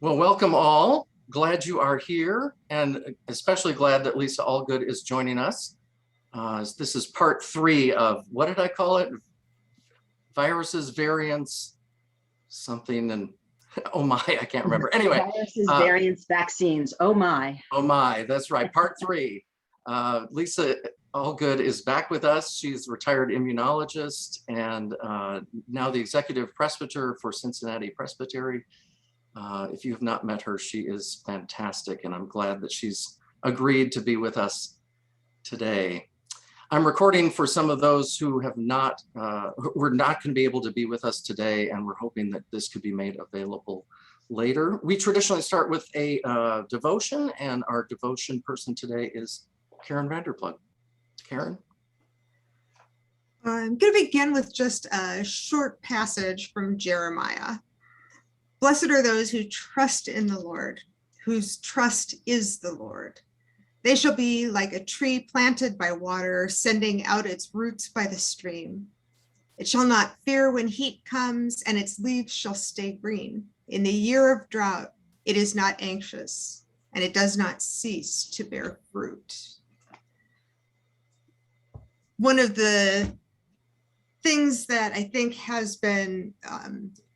Well, welcome all. Glad you are here, and especially glad that Lisa Allgood is joining us. This is part 3 of, what did I call it? Viruses, variants, something, and oh my, I can't remember. Anyway. Viruses, variants, vaccines, oh my. Oh my, that's right, part 3. Lisa Allgood is back with us. She's a retired immunologist and now the executive presbyter for Cincinnati Presbytery. If you have not met her, she is fantastic, and I'm glad that she's agreed to be with us today. I'm recording for some of those who have not, we're not going to be able to be with us today, and we're hoping that this could be made available later. We traditionally start with a devotion, and our devotion person today is Karen Vanderplug. Karen? I'm going to begin with just a short passage from Jeremiah. Blessed are those who trust in the Lord, whose trust is the Lord. They shall be like a tree planted by water, sending out its roots by the stream. It shall not fear when heat comes, and its leaves shall stay green. In the year of drought, it is not anxious, and it does not cease to bear fruit. One of the things that I think has been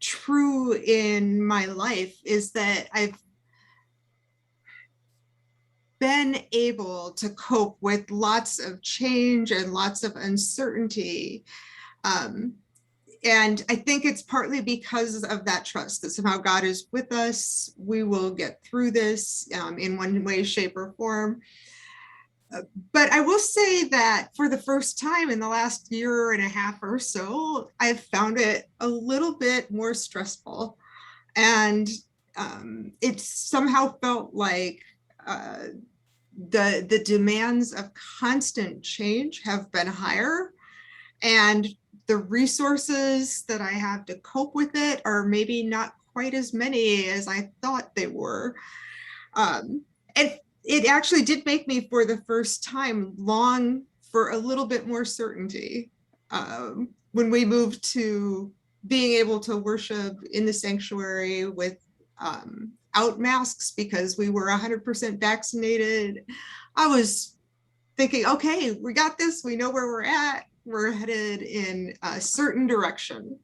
true in my life is that I've been able to cope with lots of change and lots of uncertainty. And I think it's partly because of that trust that somehow God is with us. We will get through this in one way, shape, or form. But I will say that for the first time in the last year and a half or so, I've found it a little bit more stressful. And it somehow felt like the demands of constant change have been higher. And the resources that I have to cope with it are maybe not quite as many as I thought they were. It actually did make me, for the first time, long for a little bit more certainty. When we moved to being able to worship in the sanctuary without masks because we were 100% vaccinated, I was thinking, okay, we got this, we know where we're at, we're headed in a certain direction.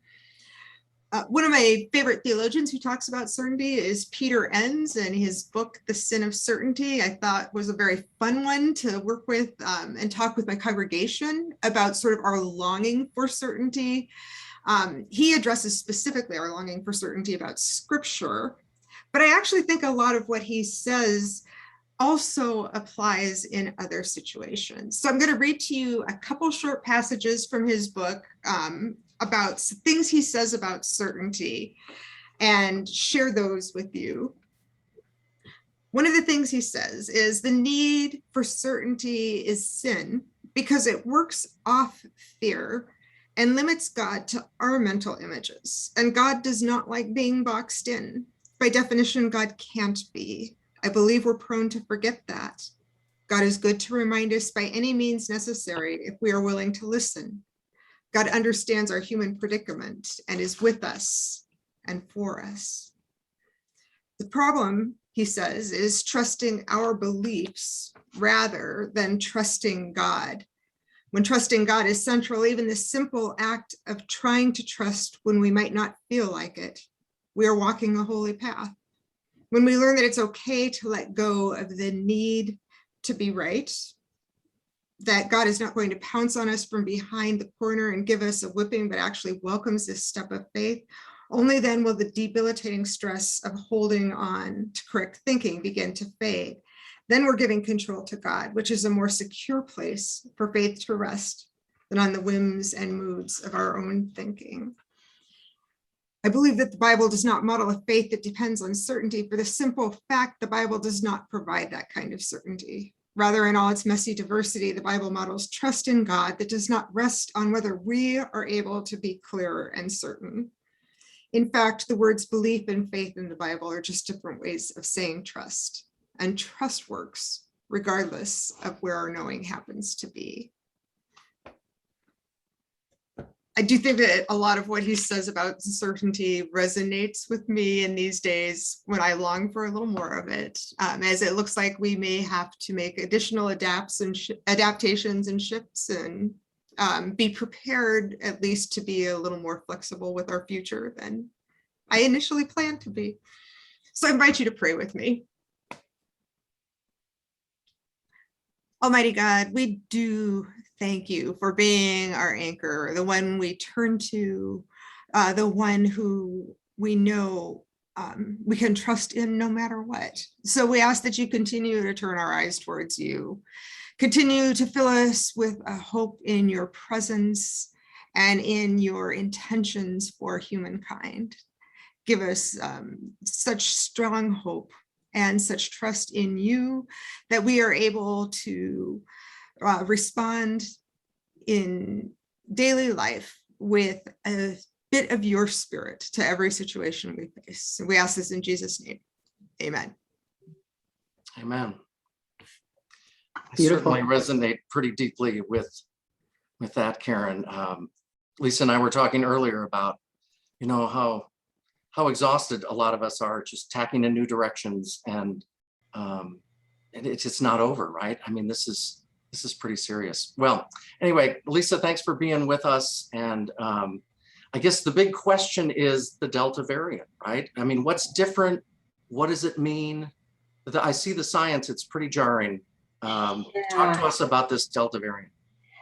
One of my favorite theologians who talks about certainty is Peter Enns, and his book, The Sin of Certainty, I thought was a very fun one to work with and talk with my congregation about sort of our longing for certainty. He addresses specifically our longing for certainty about Scripture, but I actually think a lot of what he says also applies in other situations. So I'm going to read to you a couple short passages from his book about things he says about certainty and share those with you. One of the things he says is the need for certainty is sin because it works off fear and limits God to our mental images. And God does not like being boxed in. By definition, God can't be. I believe we're prone to forget that. God is good to remind us by any means necessary if we are willing to listen. God understands our human predicament and is with us and for us. The problem, he says, is trusting our beliefs rather than trusting God. When trusting God is central, even the simple act of trying to trust when we might not feel like it, we are walking a holy path. When we learn that it's okay to let go of the need to be right, that God is not going to pounce on us from behind the corner and give us a whipping, but actually welcomes this step of faith, only then will the debilitating stress of holding on to correct thinking begin to fade. Then we're giving control to God, which is a more secure place for faith to rest than on the whims and moods of our own thinking. I believe that the Bible does not model a faith that depends on certainty for the simple fact the Bible does not provide that kind of certainty. Rather, in all its messy diversity, the Bible models trust in God that does not rest on whether we are able to be clear and certain. In fact, the words belief and faith in the Bible are just different ways of saying trust, and trust works regardless of where our knowing happens to be. I do think that a lot of what he says about certainty resonates with me in these days when I long for a little more of it, as it looks like we may have to make additional adaptations and shifts and be prepared at least to be a little more flexible with our future than I initially planned to be. So I invite you to pray with me. Almighty God, we do thank you for being our anchor, the one we turn to, the one who we know we can trust in no matter what. So we ask that you continue to turn our eyes towards you, continue to fill us with a hope in your presence and in your intentions for humankind. Give us such strong hope and such trust in you that we are able to respond in daily life with a bit of your spirit to every situation we face. We ask this in Jesus' name. Amen. Amen. I Beautiful. certainly resonate pretty deeply with that, Karen. Lisa and I were talking earlier about, how exhausted a lot of us are just tacking in new directions, and it's just not over, right? I mean, this is pretty serious. Well, anyway, Lisa, thanks for being with us. And I guess the big question is the Delta variant, right? I mean, what's different? What does it mean? I see the science, it's pretty jarring. Talk to us about this Delta variant.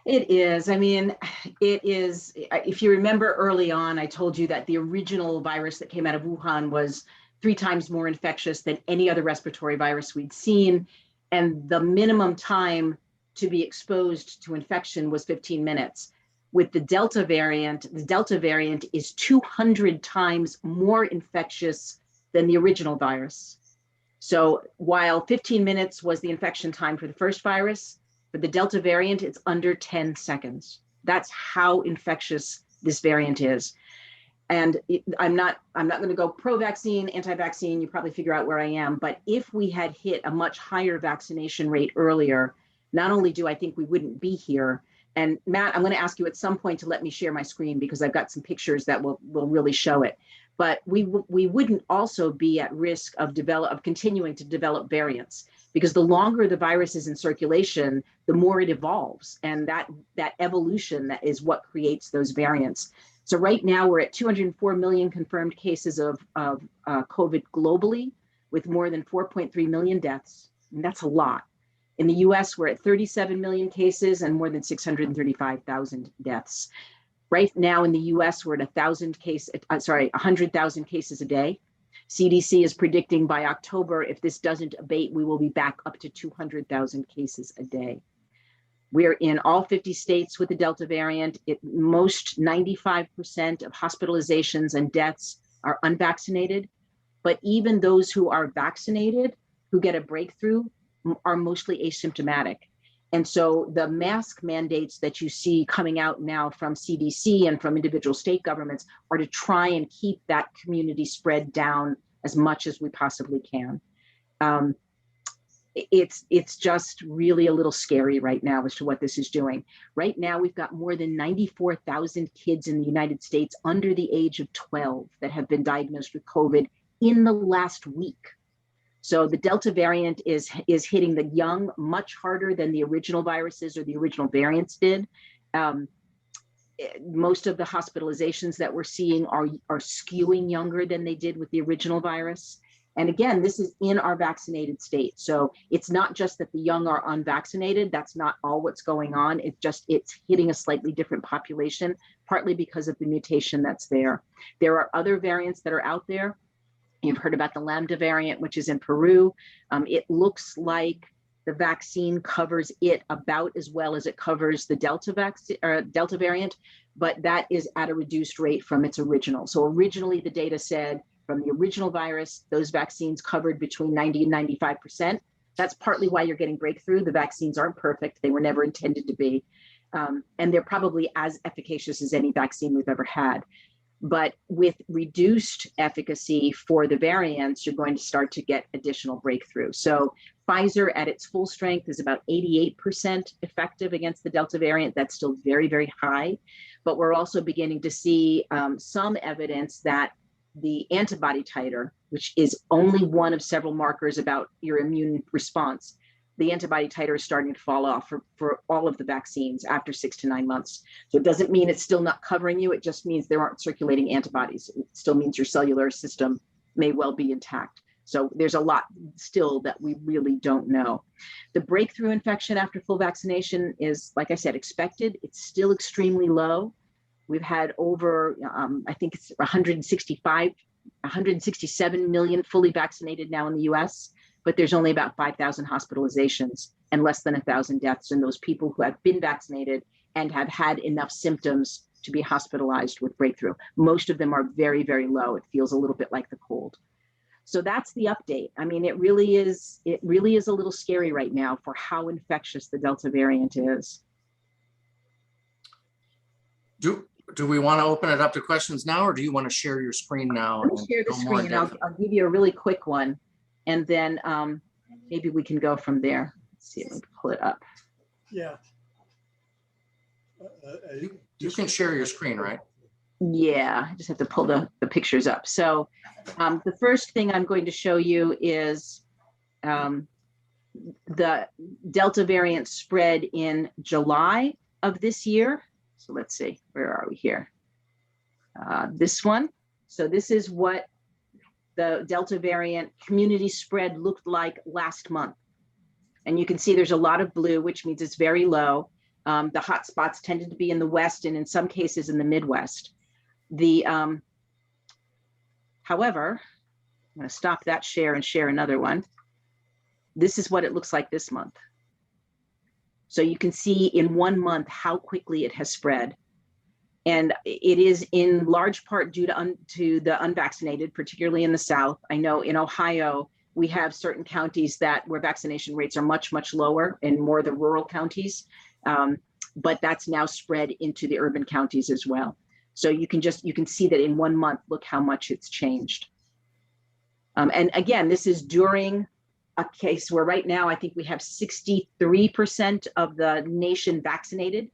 It is. I mean, it is. If you remember early on, I told you that the original virus that came out of Wuhan was 3 times more infectious than any other respiratory virus we'd seen. And the minimum time to be exposed to infection was 15 minutes. With the Delta variant is 200 times more infectious than the original virus. So while 15 minutes was the infection time for the first virus, for the Delta variant, it's under 10 seconds. That's how infectious this variant is. And I'm not going to go pro-vaccine, anti-vaccine. You probably figure out where I am. But if we had hit a much higher vaccination rate earlier, not only do I think we wouldn't be here, and Matt, I'm going to ask you at some point to let me share my screen because I've got some pictures that will really show it. But we wouldn't also be at risk of continuing to develop variants, because the longer the virus is in circulation, the more it evolves. And that evolution that is what creates those variants. So right now we're at 204 million confirmed cases of COVID globally, with more than 4.3 million deaths. And that's a lot. In the US, we're at 37 million cases and more than 635,000 deaths. Right now in the US, we're at 100,000 cases a day. CDC is predicting by October, if this doesn't abate, we will be back up to 200,000 cases a day. We're in all 50 states with the Delta variant. Most 95% of hospitalizations and deaths are unvaccinated, but even those who are vaccinated, who get a breakthrough, are mostly asymptomatic. And so the mask mandates that you see coming out now from CDC and from individual state governments are to try and keep that community spread down as much as we possibly can. It's just really a little scary right now as to what this is doing. Right now, we've got more than 94,000 kids in the United States under the age of 12 that have been diagnosed with COVID in the last week. So the Delta variant is hitting the young much harder than the original viruses or the original variants did. Most of the hospitalizations that we're seeing are skewing younger than they did with the original virus. And again, this is in our vaccinated state. So it's not just that the young are unvaccinated. That's not all what's going on. It's hitting a slightly different population, partly because of the mutation that's there. There are other variants that are out there. You've heard about the Lambda variant, which is in Peru. It looks like the vaccine covers it about as well as it covers the Delta variant, but that is at a reduced rate from its original. So originally the data said from the original virus, those vaccines covered between 90 and 95%. That's partly why you're getting breakthrough. The vaccines aren't perfect. They were never intended to be. And they're probably as efficacious as any vaccine we've ever had. But with reduced efficacy for the variants, you're going to start to get additional breakthrough. So Pfizer at its full strength is about 88% effective against the Delta variant. That's still very, very high. but we're also beginning to see some evidence that the antibody titer, which is only one of several markers about your immune response, the antibody titer is starting to fall off for all of the vaccines after 6 to 9 months. So it doesn't mean it's still not covering you. It just means there aren't circulating antibodies. It still means your cellular system may well be intact. So there's a lot still that we really don't know. The breakthrough infection after full vaccination is, like I said, expected. It's still extremely low. We've had over, I think it's 167 million fully vaccinated now in the US, but there's only about 5,000 hospitalizations and less than 1,000 deaths in those people who have been vaccinated and have had enough symptoms to be hospitalized with breakthrough. Most of them are very, very low. It feels a little bit like the cold. So that's the update. I mean, it really is a little scary right now for how infectious the Delta variant is. Do we want to open it up to questions now, or do you want to share your screen now? Let me share the screen and I'll give you a really quick one. And then maybe we can go from there. Let's see, let me pull it up. Yeah. You can share your screen, right? Yeah, I just have to pull the pictures up. So the first thing I'm going to show you is the Delta variant spread in July of this year. So let's see, where are we here? This one. So this is what the Delta variant community spread looked like last month. And you can see there's a lot of blue, which means it's very low. The hot spots tended to be in the West and in some cases in the Midwest. However, I'm going to stop that share and share another one. This is what it looks like this month. So you can see in 1 month how quickly it has spread. And it is in large part due to the unvaccinated, particularly in the South. I know in Ohio, we have certain counties where vaccination rates are much, much lower in more of the rural counties. But that's now spread into the urban counties as well. So you can see that in 1 month, look how much it's changed. And again, this is during a case where right now, I think we have 63% of the nation vaccinated.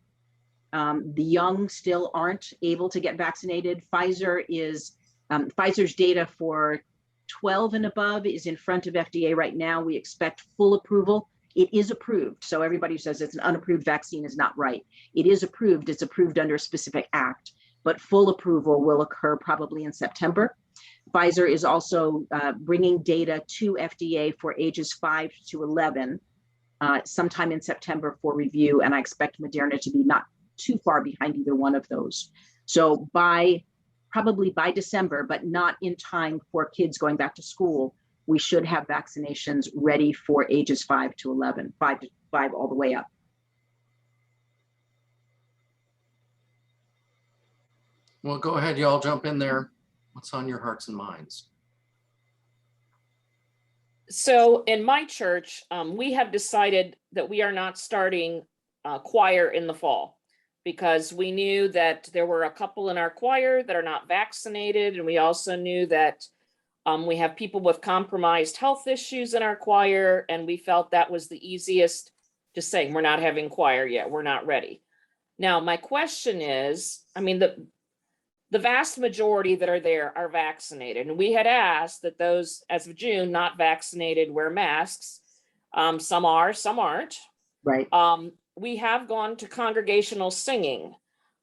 The young still aren't able to get vaccinated. Pfizer's data for 12 and above is in front of FDA right now. We expect full approval. It is approved. So everybody who says it's an unapproved vaccine is not right. It is approved. It's approved under a specific act, but full approval will occur probably in September. Pfizer is also bringing data to FDA for ages 5 to 11 sometime in September for review. And I expect Moderna to be not too far behind either one of those. So probably by December, but not in time for kids going back to school, we should have vaccinations ready for ages 5 to 11, 5 all the way up. Well, go ahead, y'all jump in there. What's on your hearts and minds? So in my church, we have decided that we are not starting choir in the fall because we knew that there were a couple in our choir that are not vaccinated. And we also knew that we have people with compromised health issues in our choir. And we felt that was the easiest to say, we're not having choir yet. We're not ready. Now, my question is, I mean, the vast majority that are there are vaccinated. And we had asked that those, as of June, not vaccinated wear masks. Some are, some aren't. Right. We have gone to congregational singing.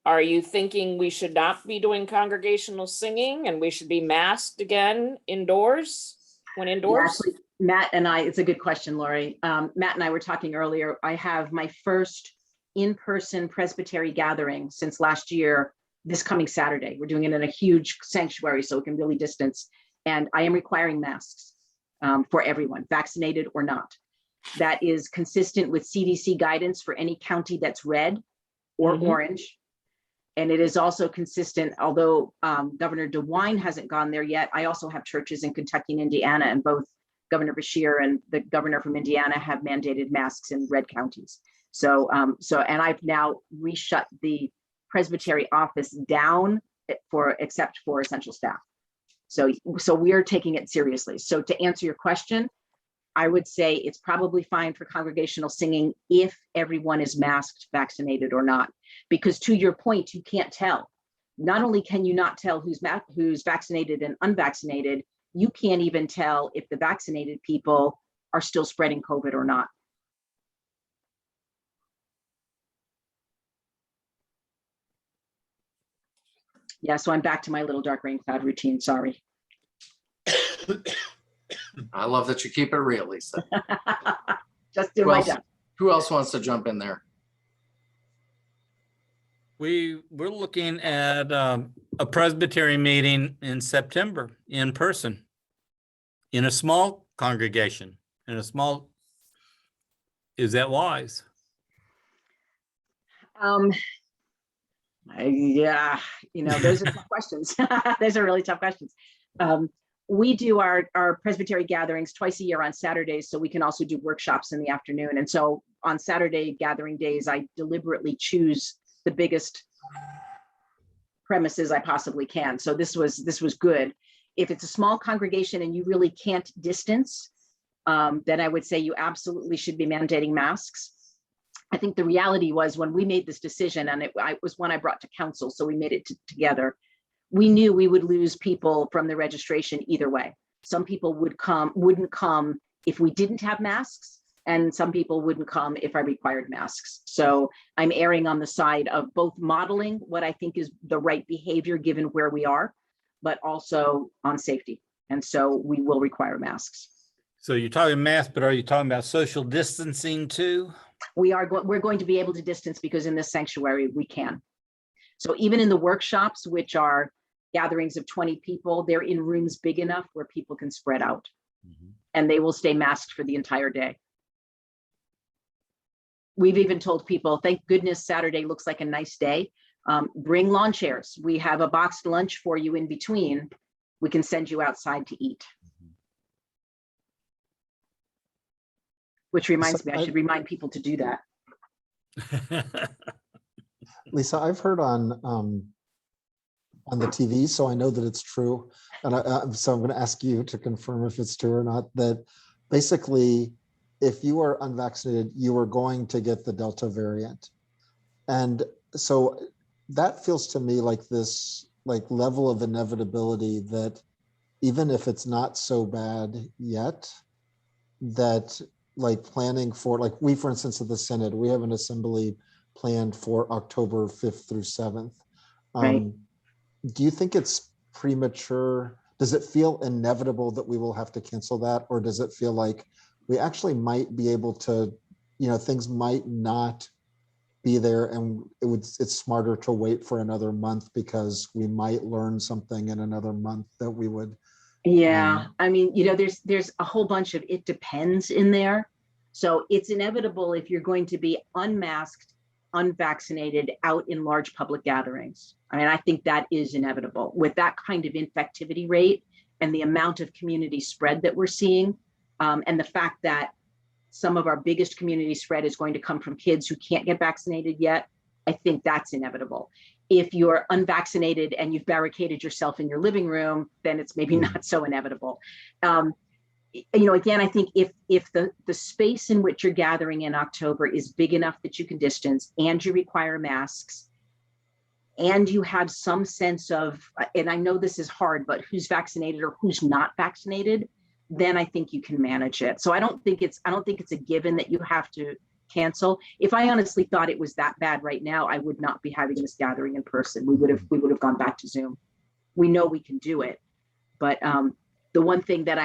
Are you thinking we should not be doing congregational singing and we should be masked again indoors, when indoors? Yeah, actually, Matt and I, it's a good question, Lori. Matt and I were talking earlier. I have my first in-person Presbytery gathering since last year this coming Saturday. We're doing it in a huge sanctuary so we can really distance. And I am requiring masks for everyone, vaccinated or not. That is consistent with CDC guidance for any county that's red or orange. And it is also consistent, although Governor DeWine hasn't gone there yet, I also have churches in Kentucky and Indiana, and both Governor Beshear and the governor from Indiana have mandated masks in red counties. So and I've now reshut the Presbytery office down except for essential staff. So we are taking it seriously. So to answer your question, I would say it's probably fine for congregational singing if everyone is masked, vaccinated or not, because to your point, you can't tell. Not only can you not tell who's vaccinated and unvaccinated, you can't even tell if the vaccinated people are still spreading COVID or not. Yeah, so I'm back to my little dark rain cloud routine, sorry. I love that you keep it real, Lisa. Just do my job. Who else wants to jump in there? We're looking at a Presbytery meeting in September in person, in a small congregation, is that wise? Yeah, those are tough questions. Those are really tough questions. We do our Presbytery gatherings twice a year on Saturdays, so we can also do workshops in the afternoon. And so on Saturday gathering days, I deliberately choose the biggest premises I possibly can. So this was good. If it's a small congregation and you really can't distance, then I would say you absolutely should be mandating masks. I think the reality was when we made this decision, and it was one I brought to council, so we made it together. We knew we would lose people from the registration either way. Some people wouldn't come if we didn't have masks, and some people wouldn't come if I required masks. So I'm erring on the side of both modeling what I think is the right behavior given where we are, but also on safety. And so we will require masks. So you're talking masks, but are you talking about social distancing too? We're going to be able to distance because in this sanctuary we can. So even in the workshops, which are gatherings of 20 people, they're in rooms big enough where people can spread out, and they will stay masked for the entire day. We've even told people, thank goodness Saturday looks like a nice day. Bring lawn chairs. We have a boxed lunch for you in between. We can send you outside to eat. Which reminds me, I should remind people to do that. Lisa, I've heard on the TV, so I know that it's true. And so I'm going to ask you to confirm if it's true or not, that basically, if you are unvaccinated, you are going to get the Delta variant. And so that feels to me like this level of inevitability that even if it's not so bad yet, that planning for, we, for instance, at the Synod, we have an assembly planned for October 5th through 7th. Right. Do you think it's premature? Does it feel inevitable that we will have to cancel that? Or does it feel like we actually might be able to, things might not be there and it's smarter to wait for another month because we might learn something in another month that we would. Yeah, I mean, there's a whole bunch of it depends in there. So it's inevitable if you're going to be unmasked, unvaccinated out in large public gatherings. I mean, I think that is inevitable with that kind of infectivity rate and the amount of community spread that we're seeing. And the fact that some of our biggest community spread is going to come from kids who can't get vaccinated yet, I think that's inevitable. If you're unvaccinated and you've barricaded yourself in your living room, then it's maybe not so inevitable. Again, I think if the space in which you're gathering in October is big enough that you can distance and you require masks and you have some sense of, and I know this is hard, but who's vaccinated or who's not vaccinated, then I think you can manage it. So I don't think it's a given that you have to cancel. If I honestly thought it was that bad right now, I would not be having this gathering in person. We would have gone back to Zoom. We know we can do it, but the one thing that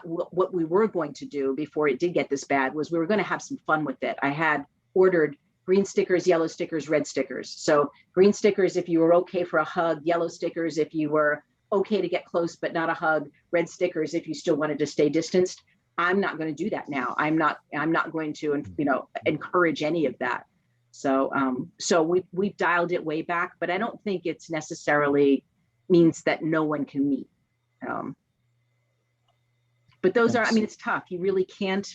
what we were going to do before it did get this bad was we were going to have some fun with it. I had ordered green stickers, yellow stickers, red stickers. So green stickers if you were okay for a hug, yellow stickers if you were okay to get close but not a hug, red stickers if you still wanted to stay distanced. I'm not going to do that now. I'm not going to, encourage any of that. So, we've dialed it way back, but I don't think it's necessarily means that no one can meet. But those are, it's tough. You really can't,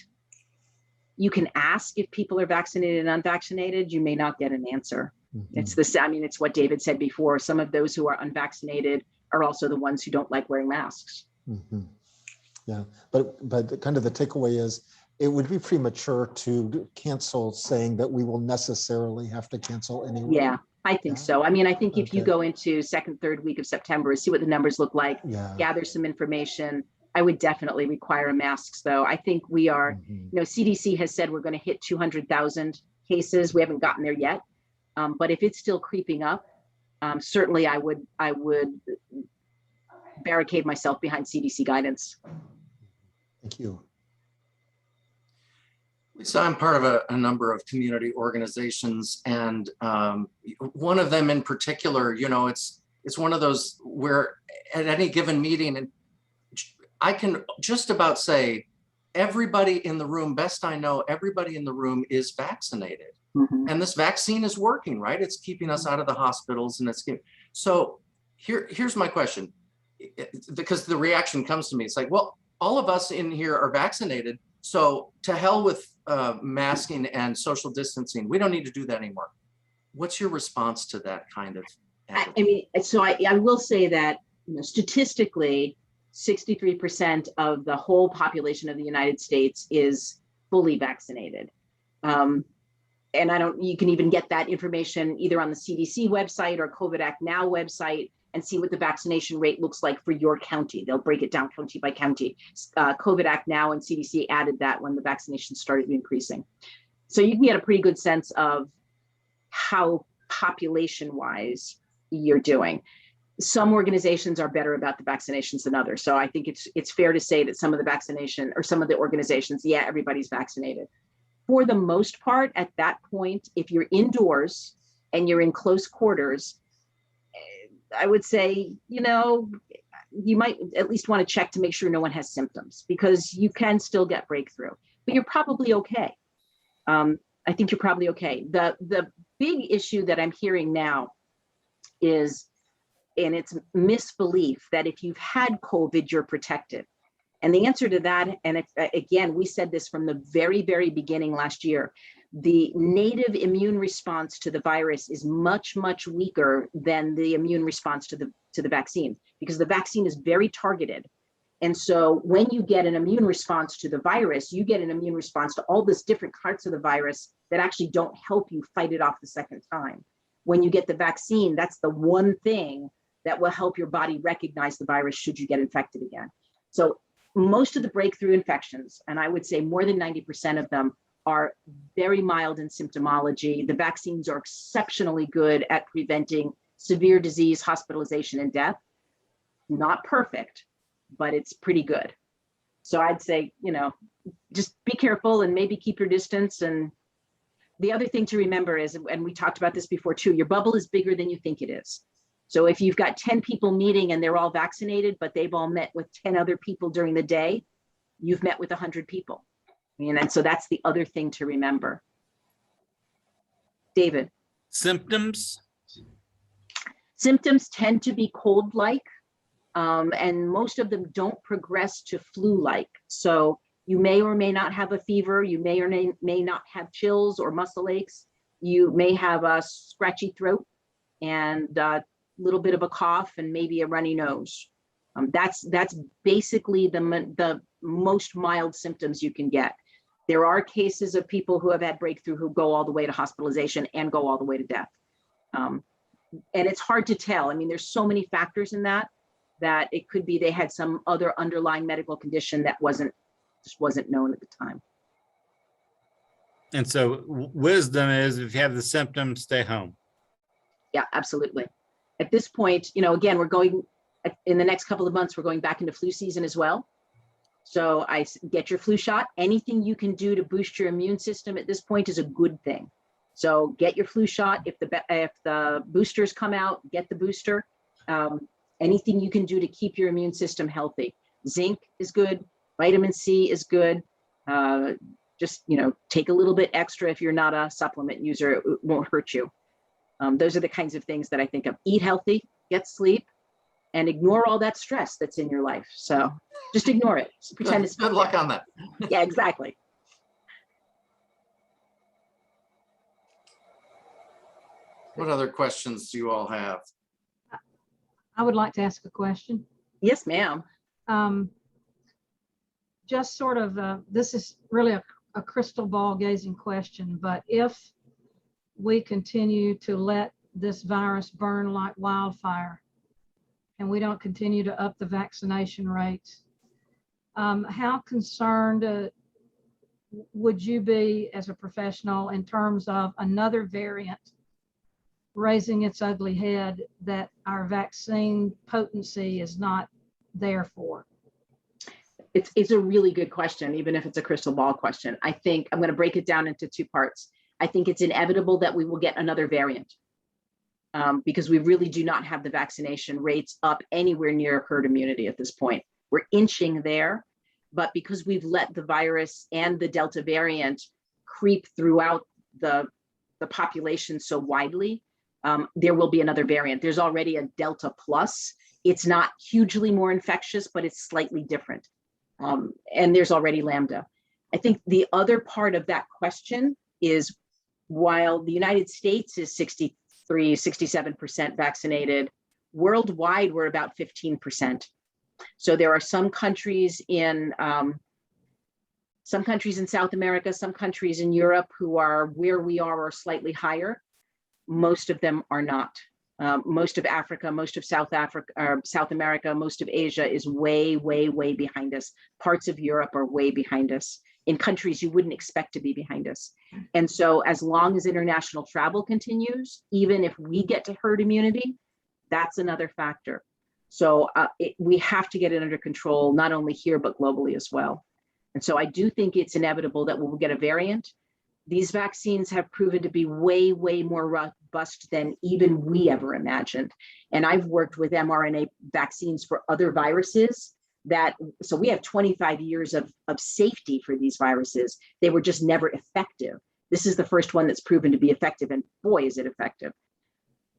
you can ask if people are vaccinated and unvaccinated, you may not get an answer. Mm-hmm. It's what David said before. Some of those who are unvaccinated are also the ones who don't like wearing masks. Mm-hmm. Yeah, but kind of the takeaway is it would be premature to cancel saying that we will necessarily have to cancel anyway. Yeah, I think Yeah. so. I mean, I think if you Okay. go into second, third week of September, see what the numbers look like, Yeah. gather some information. I would definitely require masks, though. I think we are, Mhm. you know, CDC has said we're going to hit 200,000 cases. We haven't gotten there yet. But if it's still creeping up, certainly I would barricade myself behind CDC guidance. Thank you. So I'm part of a number of community organizations, and one of them in particular, you know, it's one of those where at any given meeting, and I can just about say everybody in the room, best I know, everybody in the room is vaccinated. Mhm. And this vaccine is working, right? It's keeping us out of the hospitals, and so here's my question, because the reaction comes to me. It's like, well, all of us in here are vaccinated, so to hell with masking and social distancing. We don't need to do that anymore. What's your response to that kind of I mean, so I will say that, you know, statistically, 63% of the whole population of the United States is fully vaccinated. And you can even get that information either on the CDC website or COVID Act Now website and see what the vaccination rate looks like for your county. They'll break it down county by county. COVID Act Now and CDC added that when the vaccinations started increasing. So you can get a pretty good sense of how population-wise you're doing. Some organizations are better about the vaccinations than others. So I think it's fair to say that some of the vaccination or some of the organizations, yeah, everybody's vaccinated. For the most part, at that point, if you're indoors and you're in close quarters, I would say, you know, you might at least want to check to make sure no one has symptoms, because you can still get breakthrough, but you're probably okay. I think you're probably okay. The big issue that I'm hearing now is, and it's misbelief that if you've had COVID, you're protected. And the answer to that, and again, we said this from the very, very beginning last year, the native immune response to the virus is much, much weaker than the immune response to the vaccine, because the vaccine is very targeted. And so when you get an immune response to the virus, you get an immune response to all these different parts of the virus that actually don't help you fight it off the second time. When you get the vaccine, that's the one thing that will help your body recognize the virus should you get infected again. So most of the breakthrough infections, and I would say more than 90% of them, are very mild in symptomology. The vaccines are exceptionally good at preventing severe disease, hospitalization, and death. Not perfect, but it's pretty good. So I'd say, you know, just be careful and maybe keep your distance. And the other thing to remember is, and we talked about this before too, your bubble is bigger than you think it is. So if you've got 10 people meeting and they're all vaccinated, but they've all met with 10 other people during the day, you've met with 100 people. And so that's the other thing to remember. David. Symptoms? Symptoms tend to be cold-like, and most of them don't progress to flu-like. So you may or may not have a fever. You may or may not have chills or muscle aches. You may have a scratchy throat and little bit of a cough and maybe a runny nose. That's basically the most mild symptoms you can get. There are cases of people who have had breakthrough who go all the way to hospitalization and go all the way to death. And it's hard to tell. I mean, there's so many factors in that it could be they had some other underlying medical condition that just wasn't known at the time. And so wisdom is, if you have the symptoms, stay home. Yeah, absolutely. At this point, you know, again, we're going in the next couple of months, we're going back into flu season as well. So I get your flu shot. Anything you can do to boost your immune system at this point is a good thing. So get your flu shot. If the boosters come out, get the booster. Anything you can do to keep your immune system healthy. Zinc is good. Vitamin C is good. Just, you know, take a little bit extra if you're not a supplement user. It won't hurt you. Those are the kinds of things that I think of. Eat healthy, get sleep, and ignore all that stress that's in your life. So just ignore it. Just pretend it's good luck on that. Yeah, exactly. What other questions do you all have? I would like to ask a question. Yes, ma'am. just sort of, this is really a crystal ball gazing question, but if we continue to let this virus burn like wildfire and we don't continue to up the vaccination rates, how concerned would you be as a professional in terms of another variant raising its ugly head that our vaccine potency is not there for? It's a really good question, even if it's a crystal ball question. I think I'm going to break it down into two parts. I think it's inevitable that we will get another variant because we really do not have the vaccination rates up anywhere near herd immunity at this point. We're inching there, but because we've let the virus and the Delta variant creep throughout the population so widely, there will be another variant. There's already a Delta plus. It's not hugely more infectious, but it's slightly different. And there's already Lambda. I think the other part of that question is, while the United States is 67% vaccinated, worldwide we're about 15%. So there are some countries in South America, some countries in Europe who are where we are or slightly higher. Most of them are not. Most of Africa, most of South America, most of Asia is way, way, way behind us. Parts of Europe are way behind us in countries you wouldn't expect to be behind us. And so as long as international travel continues, even if we get to herd immunity, that's another factor. So we have to get it under control, not only here, but globally as well. And so I do think it's inevitable that we'll get a variant. These vaccines have proven to be way, way more robust than even we ever imagined. And I've worked with mRNA vaccines for other viruses so we have 25 years of safety for these viruses. They were just never effective. This is the first one that's proven to be effective, and boy, is it effective.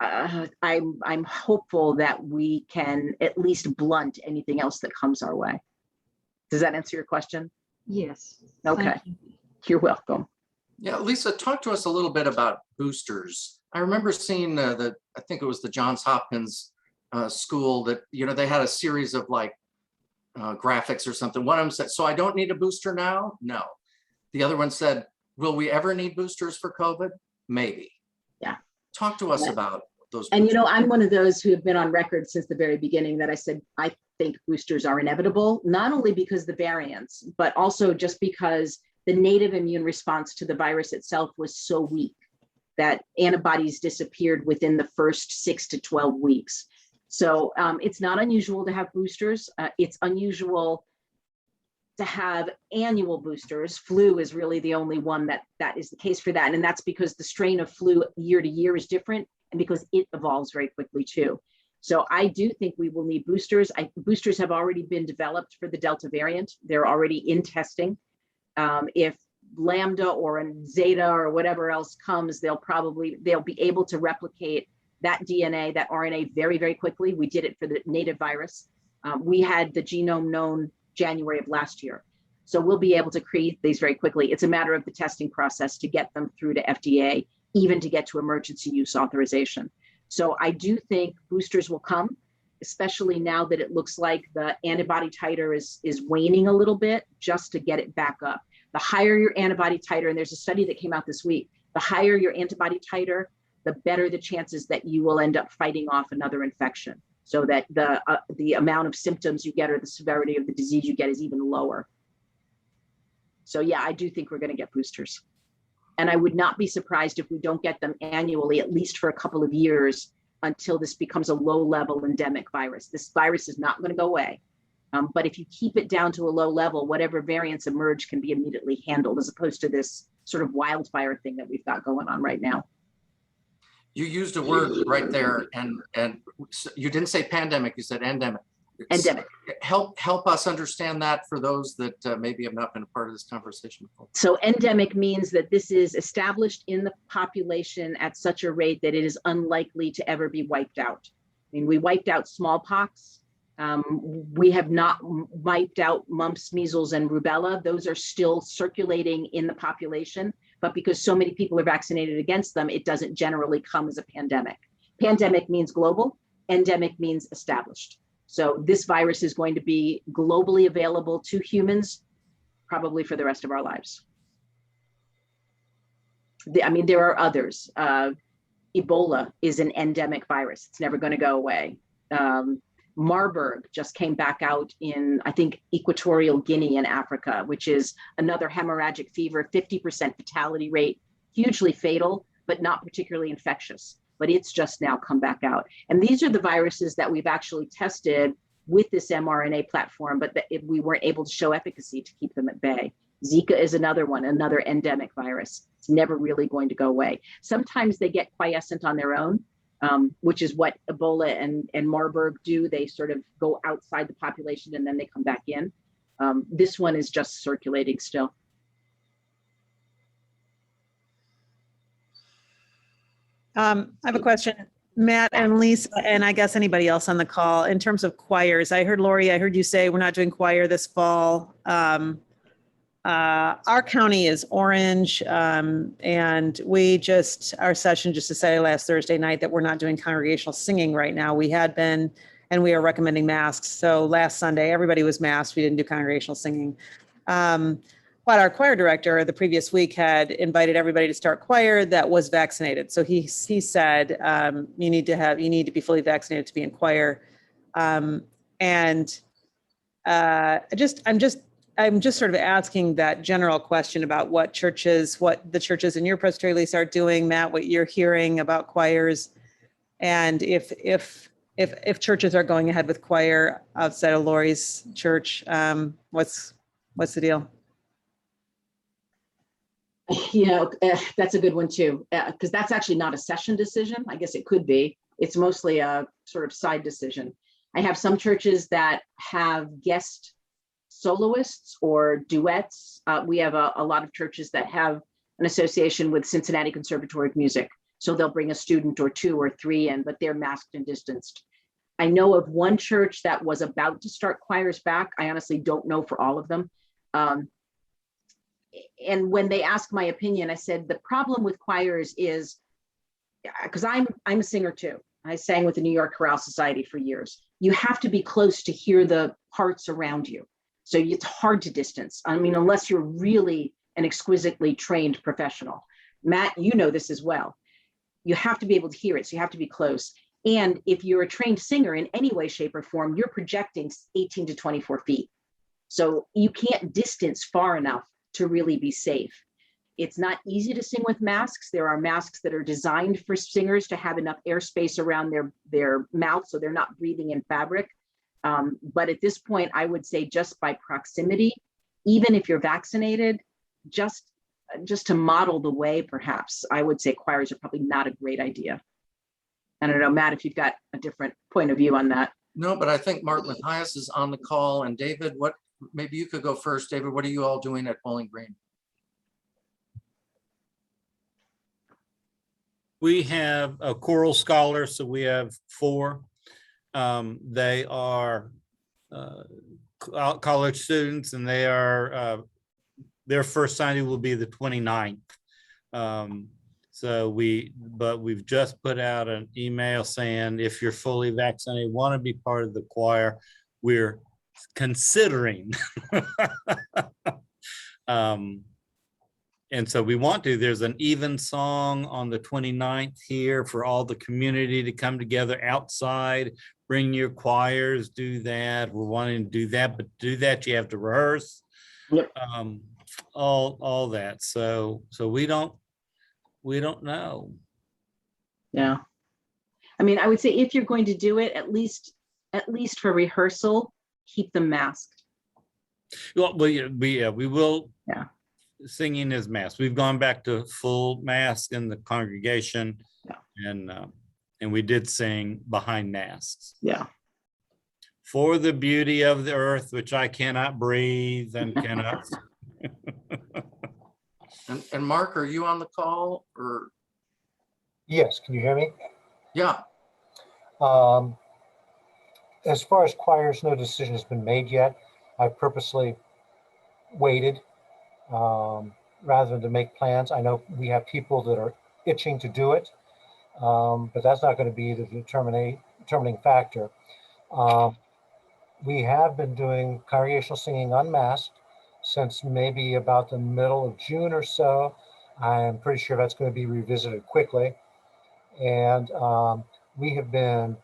I'm hopeful that we can at least blunt anything else that comes our way. Does that answer your question? Yes. Okay. You're welcome. Yeah, Lisa, talk to us a little bit about boosters. I remember seeing I think it was the Johns Hopkins school that, they had a series of like graphics or something. One of them said, so I don't need a booster now? No. The other one said, will we ever need boosters for COVID? Maybe. Yeah. Talk to us about those. And I'm one of those who have been on record since the very beginning that I said, I think boosters are inevitable, not only because the variants, but also just because the native immune response to the virus itself was so weak that antibodies disappeared within the first 6 to 12 weeks. So it's not unusual to have boosters. It's unusual to have annual boosters. Flu is really the only one that is the case for that. And that's because the strain of flu year to year is different, and because it evolves very quickly too. So I do think we will need boosters. Boosters have already been developed for the Delta variant. They're already in testing. If Lambda or Zeta or whatever else comes, they'll be able to replicate that DNA, that RNA very, very quickly. We did it for the native virus. We had the genome known January of last year. So we'll be able to create these very quickly. It's a matter of the testing process to get them through to FDA, even to get to emergency use authorization. So I do think boosters will come, especially now that it looks like the antibody titer is waning a little bit, just to get it back up. The higher your antibody titer, and there's a study that came out this week, the higher your antibody titer, the better the chances that you will end up fighting off another infection, so that the amount of symptoms you get or the severity of the disease you get is even lower. So yeah, I do think we're going to get boosters. And I would not be surprised if we don't get them annually, at least for a couple of years, until this becomes a low-level endemic virus. This virus is not going to go away. But if you keep it down to a low level, whatever variants emerge can be immediately handled, as opposed to this sort of wildfire thing that we've got going on right now. You used a word right there, and you didn't say pandemic, you said endemic. Endemic. Help us understand that for those that maybe have not been a part of this conversation before. So endemic means that this is established in the population at such a rate that it is unlikely to ever be wiped out. I mean, we wiped out smallpox. We have not wiped out mumps, measles, and rubella. Those are still circulating in the population, but because so many people are vaccinated against them, it doesn't generally come as a pandemic. Pandemic means global, endemic means established. So this virus is going to be globally available to humans probably for the rest of our lives. I mean, there are others. Ebola is an endemic virus. It's never going to go away. Marburg just came back out in, I think, Equatorial Guinea in Africa, which is another hemorrhagic fever, 50% fatality rate, hugely fatal, but not particularly infectious. But it's just now come back out. And these are the viruses that we've actually tested with this mRNA platform, but that we weren't able to show efficacy to keep them at bay. Zika is another one, another endemic virus. It's never really going to go away. Sometimes they get quiescent on their own, which is what Ebola and Marburg do. They sort of go outside the population and then they come back in. This one is just circulating still. I have a question, Matt and Lisa, and I guess anybody else on the call. In terms of choirs, I heard Lori, I heard you say we're not doing choir this fall. Our county is orange, and our session just decided last Thursday night that we're not doing congregational singing right now. We had been, and we are recommending masks. So last Sunday, everybody was masked. We didn't do congregational singing. But our choir director the previous week had invited everybody to start choir that was vaccinated. So he said, you need to be fully vaccinated to be in choir. I'm just sort of asking that general question about what the churches in your presbytery, Lisa, are doing, Matt, what you're hearing about choirs, and if churches are going ahead with choir outside of Lori's church, what's the deal? That's a good one too, because that's actually not a session decision. I guess it could be. It's mostly a sort of side decision. I have some churches that have guest soloists or duets. We have a lot of churches that have an association with Cincinnati Conservatory of Music. So they'll bring a student or two or three in, but they're masked and distanced. I know of one church that was about to start choirs back. I honestly don't know for all of them. And when they asked my opinion, I said, the problem with choirs is, because I'm a singer too. I sang with the New York Chorale Society for years. You have to be close to hear the parts around you. So it's hard to distance. I mean, unless you're really an exquisitely trained professional. Matt, you know this as well. You have to be able to hear it, so you have to be close. And if you're a trained singer in any way, shape, or form, you're projecting 18 to 24 feet. So you can't distance far enough to really be safe. It's not easy to sing with masks. There are masks that are designed for singers to have enough airspace around their mouth so they're not breathing in fabric. But at this point, I would say just by proximity, even if you're vaccinated, just to model the way, perhaps, I would say choirs are probably not a great idea. I don't know, Matt, if you've got a different point of view on that. No, but I think Mark Matthias is on the call, and David, maybe you could go first. David, what are you all doing at Bowling Green? We have a choral scholar, so we have 4. They are college students, and they are their first signing will be the 29th. But we've just put out an email saying if you're fully vaccinated, want to be part of the choir, we're considering. And so we want to. There's an evensong on the 29th here for all the community to come together outside. Bring your choirs, do that. We're wanting to do that, but to do that, you have to rehearse. Yep. All that. So we don't know. Yeah. I mean, I would say if you're going to do it, at least for rehearsal, keep them masked. Well, we will. Yeah. Singing is masked. We've gone back to full mask in the congregation. Yeah. And we did sing behind masks. Yeah. For the beauty of the earth, which I cannot breathe and cannot. And Mark, are you on the call or? Yes, can you hear me? Yeah. As far as choirs, no decision has been made yet. I purposely waited rather than to make plans. I know we have people that are itching to do it, but that's not going to be the determining factor. We have been doing congregational singing unmasked since maybe about the middle of June or so. I'm pretty sure that's going to be revisited quickly. And we have been,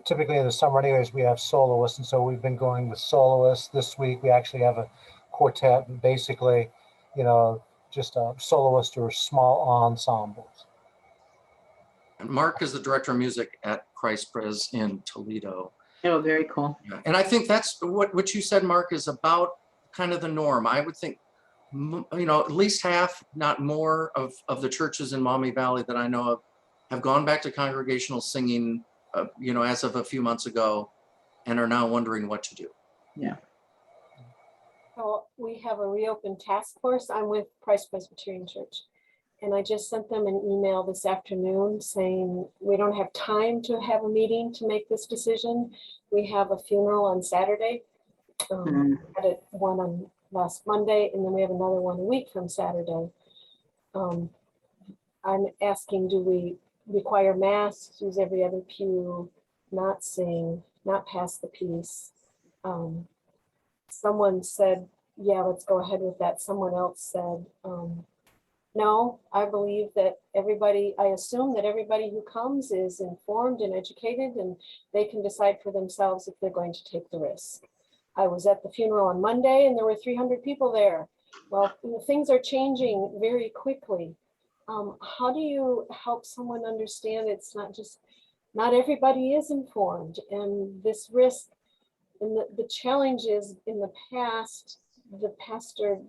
typically in the summer anyways, we have soloists. And so we've been going with soloists. This week, we actually have a quartet, basically, you know, just a soloist or small ensembles. And Mark is the director of music at Christ Pres in Toledo. Oh, very cool. Yeah. And I think that's what you said, Mark, is about kind of the norm. I would think, you know, at least half, not more, of the churches in Maumee Valley that I know of have gone back to congregational singing, you know, as of a few months ago, and are now wondering what to do. Yeah. So we have a reopened task force. I'm with Christ Presbyterian Church. And I just sent them an email this afternoon saying, we don't have time to have a meeting to make this decision. We have a funeral on Saturday. Had one on last Monday, and then we have another one a week from Saturday. I'm asking, do we require masks, use every other pew, not sing, not pass the peace? Someone said, yeah, let's go ahead with that. Someone else said, no, I believe that I assume that everybody who comes is informed and educated, and they can decide for themselves if they're going to take the risk. I was at the funeral on Monday and there were 300 people there. Well, you know, things are changing very quickly. How do you help someone understand it's not everybody is informed, and this risk, and the challenge is, in the past, the pastor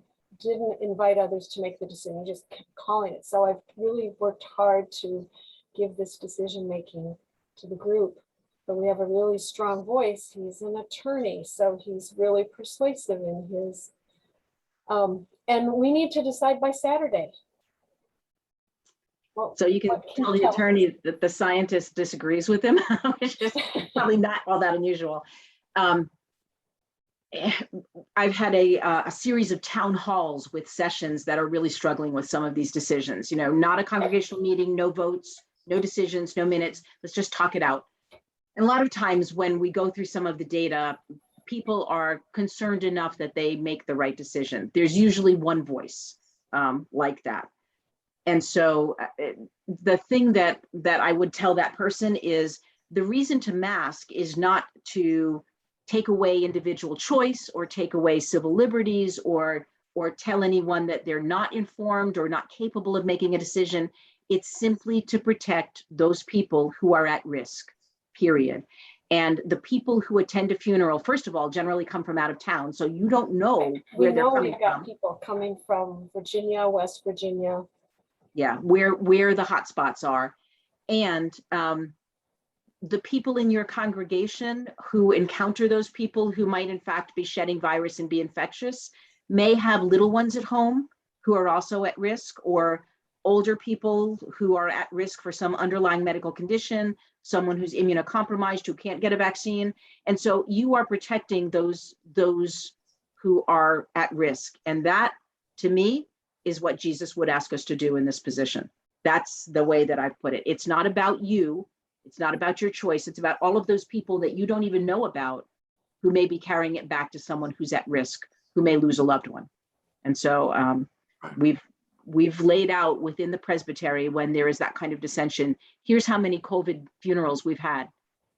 didn't invite others to make the decision, just kept calling it. So I've really worked hard to give this decision-making to the group. But we have a really strong voice. He's an attorney, so he's really persuasive in his, and we need to decide by Saturday. Well, So you can tell the attorney that the scientist disagrees with him, which is probably not all that unusual. I've had a series of town halls with sessions that are really struggling with some of these decisions. You know, not a congregational meeting, no votes, no decisions, no minutes. Let's just talk it out. And a lot of times when we go through some of the data, people are concerned enough that they make the right decision. There's usually one voice like that. And so the thing that I would tell that person is, the reason to mask is not to take away individual choice or take away civil liberties or tell anyone that they're not informed or not capable of making a decision. It's simply to protect those people who are at risk, period. And the people who attend a funeral, first of all, generally come from out of town. So you don't know where they're coming from. We've got people coming from Virginia, West Virginia. Yeah, where the hot spots are. And the people in your congregation who encounter those people who might in fact be shedding virus and be infectious may have little ones at home who are also at risk, or older people who are at risk for some underlying medical condition, someone who's immunocompromised who can't get a vaccine. And so you are protecting those who are at risk. And that, to me, is what Jesus would ask us to do in this position. That's the way that I've put it. It's not about you. It's not about your choice. It's about all of those people that you don't even know about who may be carrying it back to someone who's at risk, who may lose a loved one. And so we've laid out within the Presbytery, when there is that kind of dissension, here's how many COVID funerals we've had.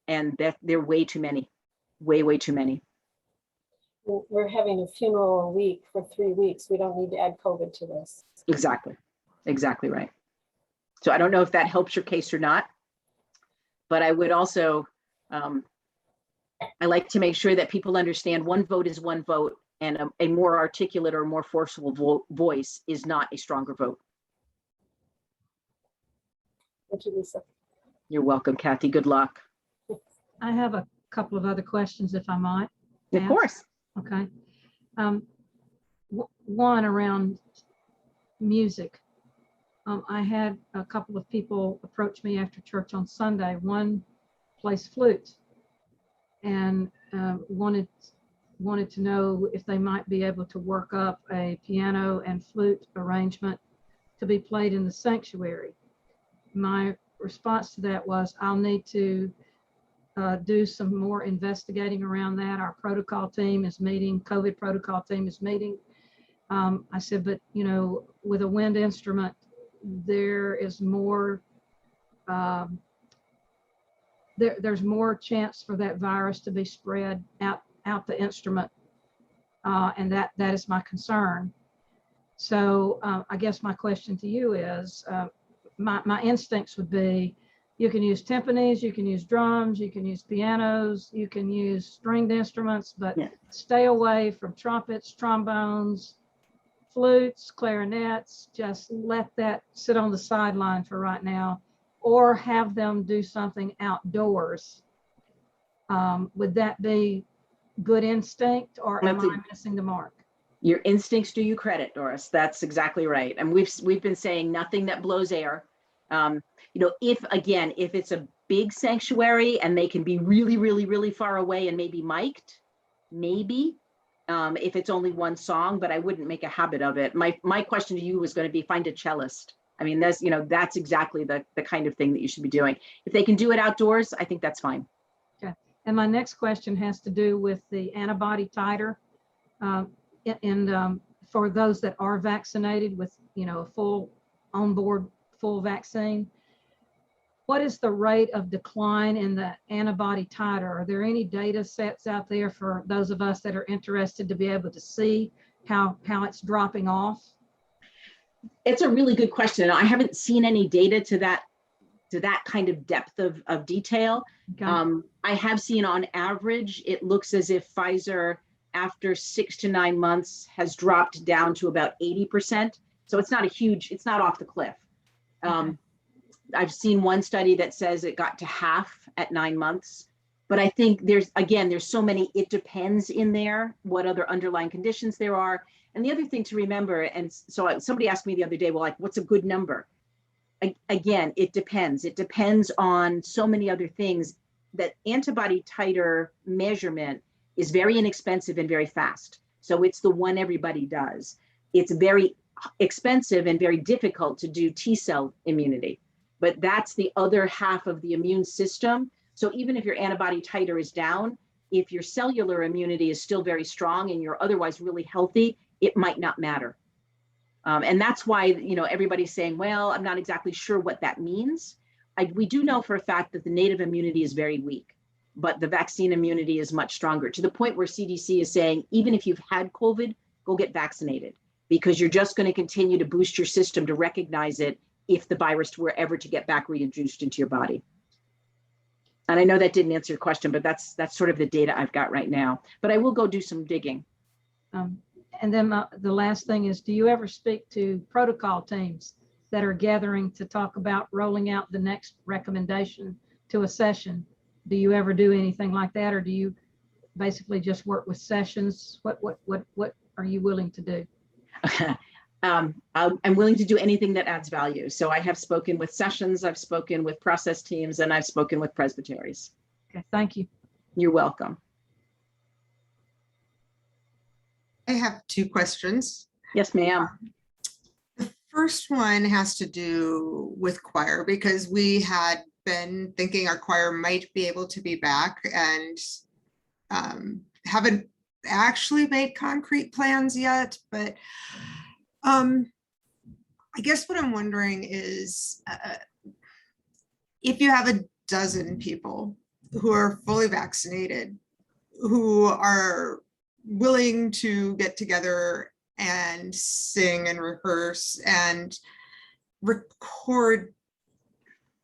And they're way too many, way too many. We're having a funeral a week for 3 weeks. We don't need to add COVID to this. Exactly right. So I don't know if that helps your case or not, but I would also, I like to make sure that people understand one vote is one vote, and a more articulate or more forceful voice is not a stronger vote. Thank you, Lisa. You're welcome, Kathy. Good luck. I have a couple of other questions, if I might. Of course. Okay. One around music. I had a couple of people approach me after church on Sunday. One plays flute and wanted to know if they might be able to work up a piano and flute arrangement to be played in the sanctuary. My response to that was, I'll need to do some more investigating around that. Our protocol team is meeting, COVID protocol team is meeting. I said, but you know, with a wind instrument, there is more, there's more chance for that virus to be spread out the instrument. And that is my concern. So I guess my question to you is, my instincts would be, you can use timpanis, you can use drums, you can use pianos, you can use stringed instruments, but stay away from trumpets, trombones, flutes, clarinets. Just let that sit on the sideline for right now, or have them do something outdoors. Would that be good instinct, or am I missing the mark? Your instincts do you credit, Doris. That's exactly right. And we've been saying nothing that blows air. You know, if it's a big sanctuary and they can be really, really, really far away and maybe mic'd, maybe, if it's only one song, but I wouldn't make a habit of it. My question to you was going to be, find a cellist. I mean, that's exactly the kind of thing that you should be doing. If they can do it outdoors, I think that's fine. Okay. And my next question has to do with the antibody titer. For those that are vaccinated with, you know, a full onboard full vaccine, what is the rate of decline in the antibody titer? Are there any data sets out there for those of us that are interested to be able to see how it's dropping off? It's a really good question. I haven't seen any data to that kind of depth of detail. Okay. I have seen on average, it looks as if Pfizer, after 6 to 9 months, has dropped down to about 80%. So it's not off the cliff. I've seen one study that says it got to half at 9 months, but I think there's so many it depends in there, what other underlying conditions there are. And the other thing to remember, and so somebody asked me the other day, well, like, what's a good number? Again, it depends. It depends on so many other things. That antibody titer measurement is very inexpensive and very fast. So it's the one everybody does. It's very expensive and very difficult to do T-cell immunity, but that's the other half of the immune system. So even if your antibody titer is down, if your cellular immunity is still very strong and you're otherwise really healthy, it might not matter. And that's why, you know, everybody's saying, well, I'm not exactly sure what that means. We do know for a fact that the native immunity is very weak, but the vaccine immunity is much stronger, to the point where CDC is saying, even if you've had COVID, go get vaccinated, because you're just going to continue to boost your system to recognize it if the virus were ever to get back reintroduced into your body. And I know that didn't answer your question, but that's sort of the data I've got right now. But I will go do some digging. And then the last thing is, do you ever speak to protocol teams that are gathering to talk about rolling out the next recommendation to a session? Do you ever do anything like that, or do you basically just work with sessions? What are you willing to do? I'm willing to do anything that adds value. So I have spoken with sessions, I've spoken with process teams, and I've spoken with presbyteries. Okay, thank you. You're welcome. I have 2 questions. Yes, ma'am. The first one has to do with choir, because we had been thinking our choir might be able to be back, and haven't actually made concrete plans yet. But I guess what I'm wondering is, if you have a dozen people who are fully vaccinated, who are willing to get together and sing and rehearse and record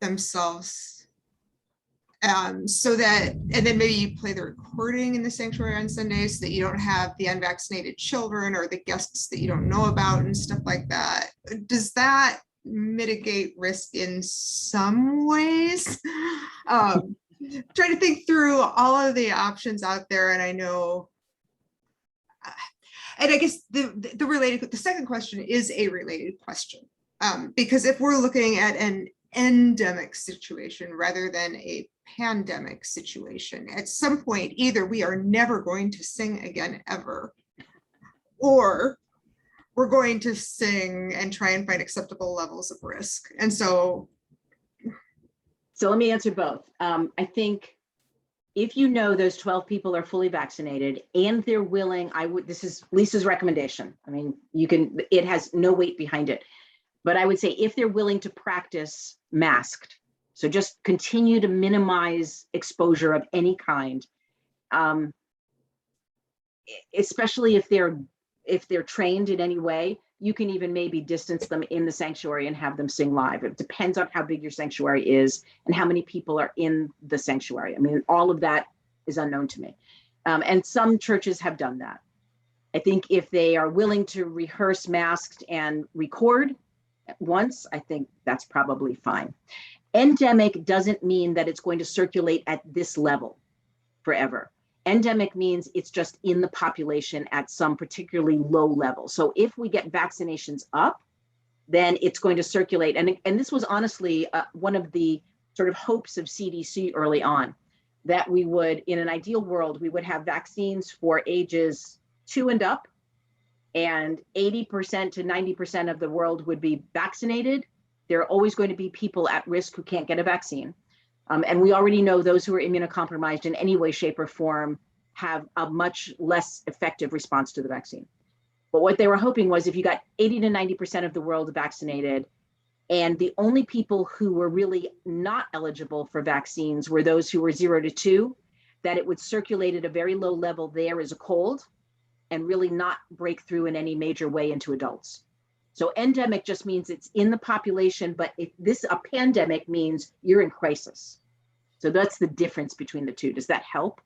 themselves, so that, and then maybe you play the recording in the sanctuary on Sundays, so that you don't have the unvaccinated children or the guests that you don't know about and stuff like that. Does that mitigate risk in some ways? Trying to think through all of the options out there, and I know, and I guess the second question is a related question, because if we're looking at an endemic situation rather than a pandemic situation, at some point, either we are never going to sing again ever, or we're going to sing and try and find acceptable levels of risk. And so let me answer both. I think if you know those 12 people are fully vaccinated and they're willing, this is Lisa's recommendation. I mean, it has no weight behind it. But I would say if they're willing to practice masked, so just continue to minimize exposure of any kind, especially if they're trained in any way, you can even maybe distance them in the sanctuary and have them sing live. It depends on how big your sanctuary is and how many people are in the sanctuary. I mean, all of that is unknown to me. And some churches have done that. I think if they are willing to rehearse masked and record once, I think that's probably fine. Endemic doesn't mean that it's going to circulate at this level forever. Endemic means it's just in the population at some particularly low level. So if we get vaccinations up, then it's going to circulate. And this was honestly one of the sort of hopes of CDC early on, that we would, in an ideal world, we would have vaccines for ages 2 and up, and 80% to 90% of the world would be vaccinated. There are always going to be people at risk who can't get a vaccine. And we already know those who are immunocompromised in any way, shape, or form have a much less effective response to the vaccine. But what they were hoping was if you got 80 to 90% of the world vaccinated, and the only people who were really not eligible for vaccines were those who were 0 to 2, that it would circulate at a very low level there as a cold and really not break through in any major way into adults. So endemic just means it's in the population, but a pandemic means you're in crisis. So that's the difference between the two. Does that help?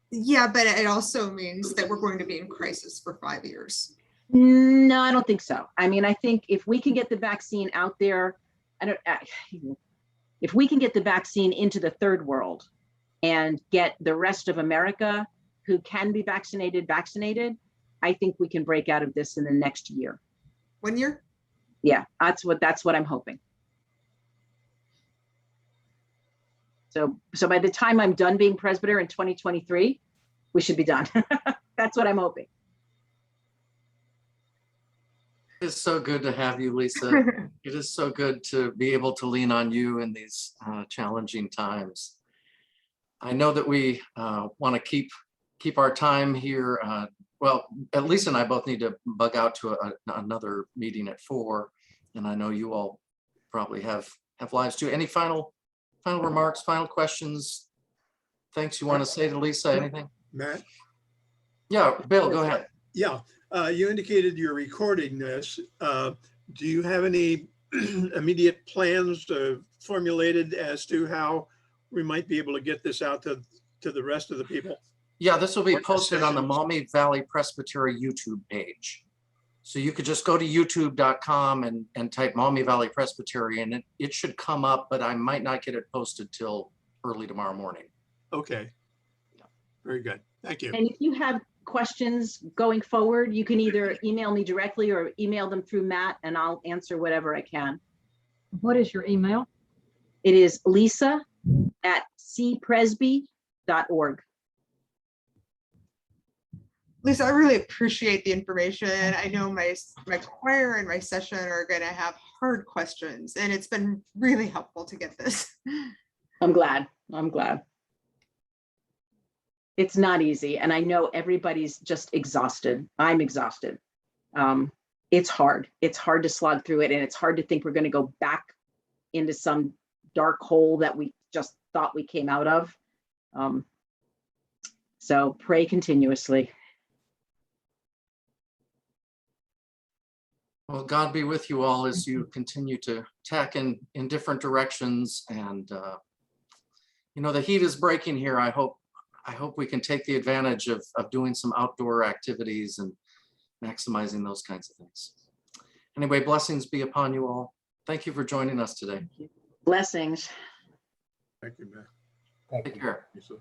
Yeah, but it also means that we're going to be in crisis for 5 years. No, I don't think so. I mean, I think if we can get the vaccine out there, if we can get the vaccine into the third world and get the rest of America who can be vaccinated, I think we can break out of this in the next year. 1 year? Yeah, that's what I'm hoping. So by the time I'm done being presbyter in 2023, we should be done. That's what I'm hoping. It's so good to have you, Lisa. It is so good to be able to lean on you in these challenging times. I know that we want to keep our time here. Well, Lisa and I both need to bug out to another meeting at 4, and I know you all probably have lives too. Any final remarks, final questions, things you want to say to Lisa? Anything? Matt? Yeah, Bill, go ahead. Yeah, you indicated you're recording this. Do you have any immediate plans formulated as to how we might be able to get this out to the rest of the people? Yeah, this will be posted on the Maumee Valley Presbytery YouTube page. So you could just go to youtube.com and type Maumee Valley Presbytery, and it should come up, but I might not get it posted till early tomorrow morning. Okay. Very good. Thank you. And if you have questions going forward, you can either email me directly or email them through Matt, and I'll answer whatever I can. What is your email? It is lisa@cpresby.org. Lisa, I really appreciate the information. I know my choir and my session are going to have hard questions, and it's been really helpful to get this. I'm glad. It's not easy, and I know everybody's just exhausted. I'm exhausted. It's hard. It's hard to slog through it, and it's hard to think we're going to go back into some dark hole that we just thought we came out of. So pray continuously. Well, God be with you all as you continue to tack in different directions. And, the heat is breaking here. I hope we can take the advantage of doing some outdoor activities and maximizing those kinds of things. Anyway, blessings be upon you all. Thank you for joining us today. Blessings. Thank you, Matt. Thank Take you. care. Lisa.